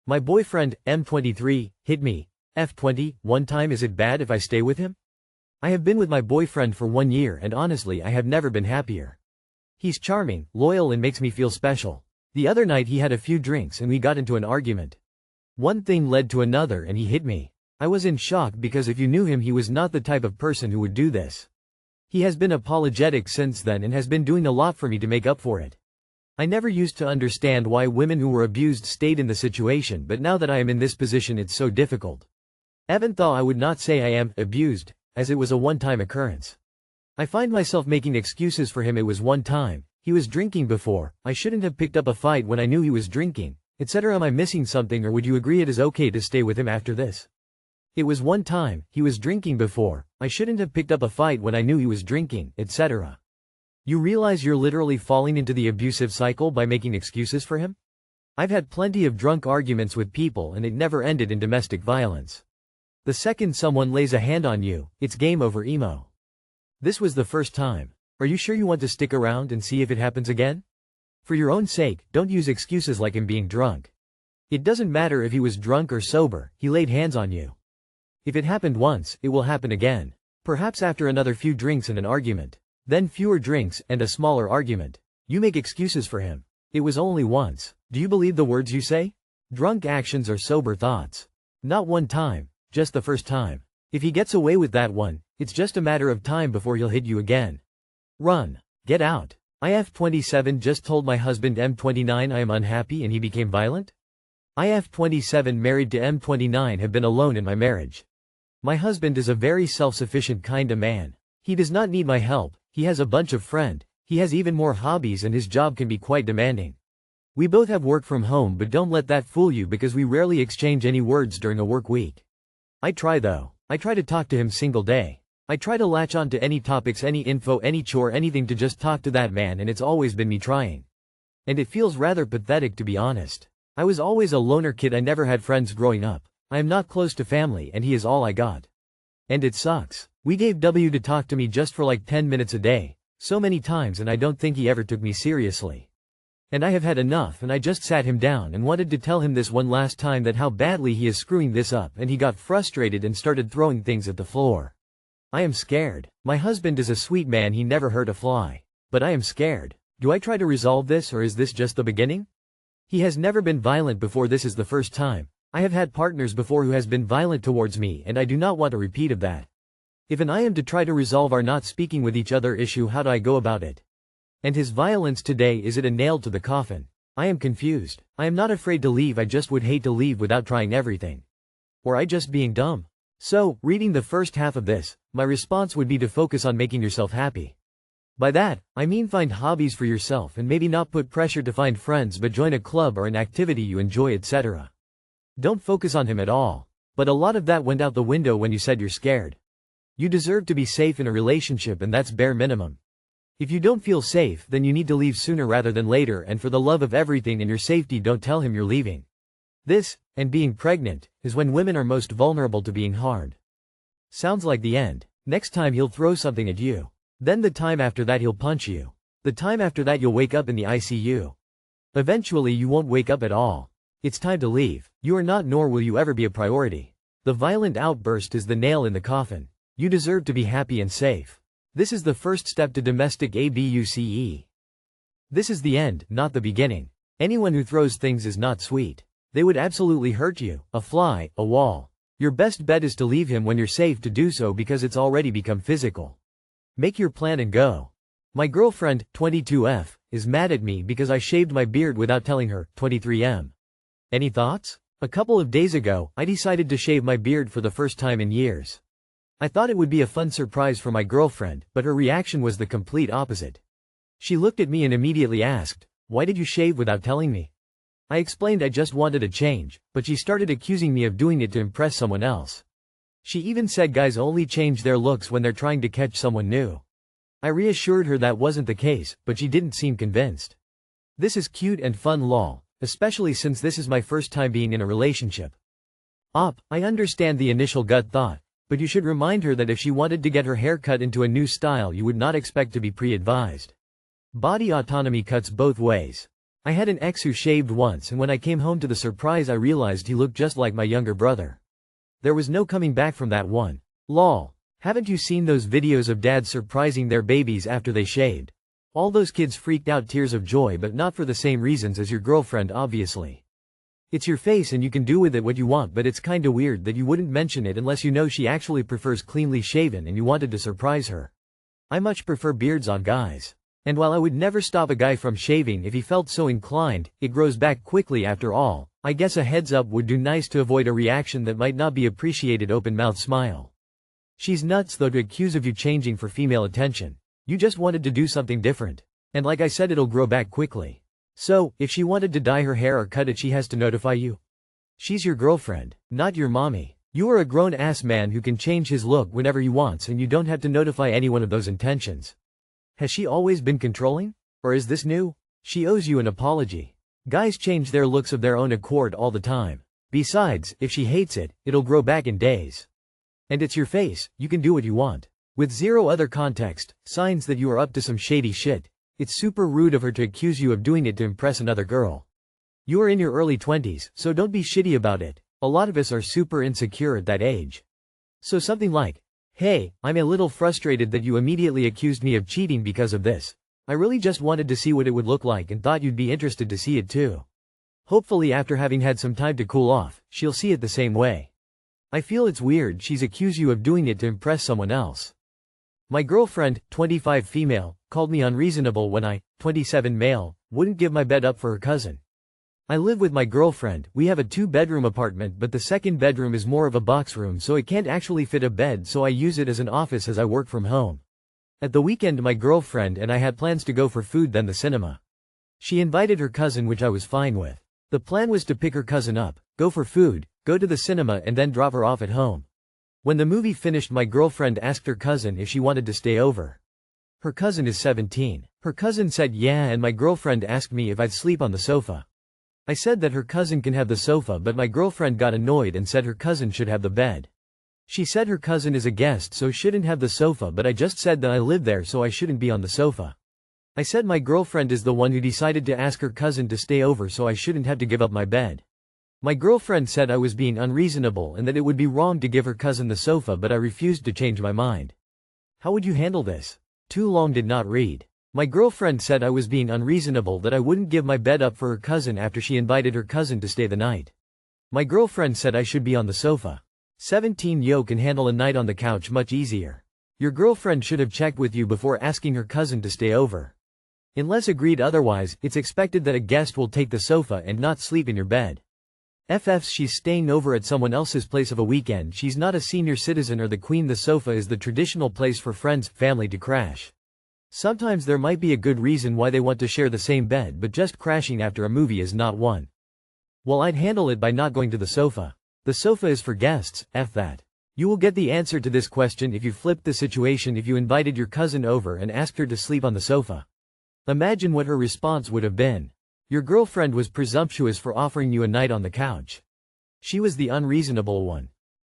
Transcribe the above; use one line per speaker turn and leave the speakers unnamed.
My boyfriend, M23, hit me. F20, one time. Is it bad if I stay with him? I have been with my boyfriend for 1 year and honestly I have never been happier. He's charming, loyal and makes me feel special. The other night he had a few drinks and we got into an argument. One thing led to another and he hit me. I was in shock because if you knew him he was not the type of person who would do this. He has been apologetic since then and has been doing a lot for me to make up for it. I never used to understand why women who were abused stayed in the situation, but now that I am in this position it's so difficult. Even though I would not say I am abused, as it was a one-time occurrence. I find myself making excuses for him. It was one time, he was drinking before, I shouldn't have picked up a fight when I knew he was drinking, etc. Am I missing something or would you agree it is okay to stay with him after this? It was one time, he was drinking before, I shouldn't have picked up a fight when I knew he was drinking, etc. You realize you're literally falling into the abusive cycle by making excuses for him? I've had plenty of drunk arguments with people and it never ended in domestic violence. The second someone lays a hand on you, it's game over emo. This was the first time. Are you sure you want to stick around and see if it happens again? For your own sake, don't use excuses like him being drunk. It doesn't matter if he was drunk or sober, he laid hands on you. If it happened once, it will happen again. Perhaps after another few drinks and an argument. Then fewer drinks and a smaller argument. You make excuses for him. It was only once. Do you believe the words you say? Drunk actions are sober thoughts. Not one time, just the first time. If he gets away with that one, it's just a matter of time before he'll hit you again. Run. Get out. IF27 just told my husband M29 I am unhappy and he became violent? IF27 married to M29 have been alone in my marriage. My husband is a very self-sufficient kinda man. He does not need my help. He has a bunch of friends, he has even more hobbies and his job can be quite demanding. We both have work from home but don't let that fool you because we rarely exchange any words during a work week. I try though. I try to talk to him single day. I try to latch on to any topics, any info, any chore, anything to just talk to that man and it's always been me trying. And it feels rather pathetic to be honest. I was always a loner kid, I never had friends growing up. I am not close to family and he is all I got. And it sucks. We gave W to talk to me just for like 10 minutes a day, so many times and I don't think he ever took me seriously. And I have had enough and I just sat him down and wanted to tell him this one last time that how badly he is screwing this up and he got frustrated and started throwing things at the floor. I am scared. My husband is a sweet man, he never hurt a fly. But I am scared. Do I try to resolve this or is this just the beginning? He has never been violent before, this is the first time. I have had partners before who has been violent towards me and I do not want a repeat of that. If I am to try to resolve our not speaking with each other issue, how do I go about it? And his violence today, is it a nail to the coffin? I am confused. I am not afraid to leave, I just would hate to leave without trying everything. Or I just being dumb? So, reading the first half of this, my response would be to focus on making yourself happy. By that, I mean find hobbies for yourself and maybe not put pressure to find friends but join a club or an activity you enjoy, etc. Don't focus on him at all. But a lot of that went out the window when you said you're scared. You deserve to be safe in a relationship and that's bare minimum. If you don't feel safe then you need to leave sooner rather than later, and for the love of everything and your safety don't tell him you're leaving. This, and being pregnant, is when women are most vulnerable to being harmed. Sounds like the end. Next time he'll throw something at you. Then the time after that he'll punch you. The time after that you'll wake up in the ICU. Eventually you won't wake up at all. It's time to leave. You are not, nor will you ever be a priority. The violent outburst is the nail in the coffin. You deserve to be happy and safe. This is the first step to domestic abuse. This is the end, not the beginning. Anyone who throws things is not sweet. They would absolutely hurt you, a fly, a wall. Your best bet is to leave him when you're safe to do so because it's already become physical. Make your plan and go. My girlfriend, 22F, is mad at me because I shaved my beard without telling her, 23M. Any thoughts? A couple of days ago, I decided to shave my beard for the first time in years. I thought it would be a fun surprise for my girlfriend, but her reaction was the complete opposite. She looked at me and immediately asked, "Why did you shave without telling me?" I explained I just wanted a change, but she started accusing me of doing it to impress someone else. She even said guys only change their looks when they're trying to catch someone new. I reassured her that wasn't the case, but she didn't seem convinced. This is cute and fun lol, especially since this is my first time being in a relationship. I understand the initial gut thought. But you should remind her that if she wanted to get her hair cut into a new style you would not expect to be pre-advised. Body autonomy cuts both ways. I had an ex who shaved once, and when I came home to the surprise I realized he looked just like my younger brother. There was no coming back from that one. Lol. Haven't you seen those videos of dads surprising their babies after they shaved? All those kids freaked out, tears of joy, but not for the same reasons as your girlfriend, obviously. It's your face and you can do with it what you want, but it's kinda weird that you wouldn't mention it unless you know she actually prefers cleanly shaven and you wanted to surprise her. I much prefer beards on guys. And while I would never stop a guy from shaving if he felt so inclined, it grows back quickly after all. I guess a heads up would do nice to avoid a reaction that might not be appreciated. Open mouth smile. She's nuts though to accuse of you changing for female attention. You just wanted to do something different. And like I said, it'll grow back quickly. So, if she wanted to dye her hair or cut it, she has to notify you. She's your girlfriend, not your mommy. You are a grown-ass man who can change his look whenever he wants and you don't have to notify anyone of those intentions. Has she always been controlling? Or is this new? She owes you an apology. Guys change their looks of their own accord all the time. Besides, if she hates it, it'll grow back in days. And it's your face, you can do what you want. With zero other context, signs that you are up to some shady shit. It's super rude of her to accuse you of doing it to impress another girl. You are in your early 20s, so don't be shitty about it. A lot of us are super insecure at that age. So something like, "Hey, I'm a little frustrated that you immediately accused me of cheating because of this. I really just wanted to see what it would look like and thought you'd be interested to see it too." Hopefully after having had some time to cool off, she'll see it the same way. I feel it's weird she's accused you of doing it to impress someone else. My girlfriend, 25 female, called me unreasonable when I, 27 male, wouldn't give my bed up for her cousin. I live with my girlfriend. We have a 2-bedroom apartment, but the second bedroom is more of a box room, so it can't actually fit a bed, so I use it as an office as I work from home. At the weekend my girlfriend and I had plans to go for food then the cinema. She invited her cousin, which I was fine with. The plan was to pick her cousin up, go for food, go to the cinema and then drop her off at home. When the movie finished my girlfriend asked her cousin if she wanted to stay over. Her cousin is 17. Her cousin said yeah, and my girlfriend asked me if I'd sleep on the sofa. I said that her cousin can have the sofa, but my girlfriend got annoyed and said her cousin should have the bed. She said her cousin is a guest so shouldn't have the sofa, but I just said that I live there so I shouldn't be on the sofa. I said my girlfriend is the one who decided to ask her cousin to stay over so I shouldn't have to give up my bed. My girlfriend said I was being unreasonable and that it would be wrong to give her cousin the sofa, but I refused to change my mind. How would you handle this? Too long did not read. My girlfriend said I was being unreasonable that I wouldn't give my bed up for her cousin after she invited her cousin to stay the night. My girlfriend said I should be on the sofa. 17 yo can handle a night on the couch much easier. Your girlfriend should have checked with you before asking her cousin to stay over. Unless agreed otherwise, it's expected that a guest will take the sofa and not sleep in your bed. FFs, she's staying over at someone else's place of a weekend. She's not a senior citizen or the queen. The sofa is the traditional place for friends, family to crash. Sometimes there might be a good reason why they want to share the same bed, but just crashing after a movie is not one. Well, I'd handle it by not going to the sofa. The sofa is for guests, F that. You will get the answer to this question if you flipped the situation. If you invited your cousin over and asked her to sleep on the sofa. Imagine what her response would have been. Your girlfriend was presumptuous for offering you a night on the couch. She was the unreasonable one.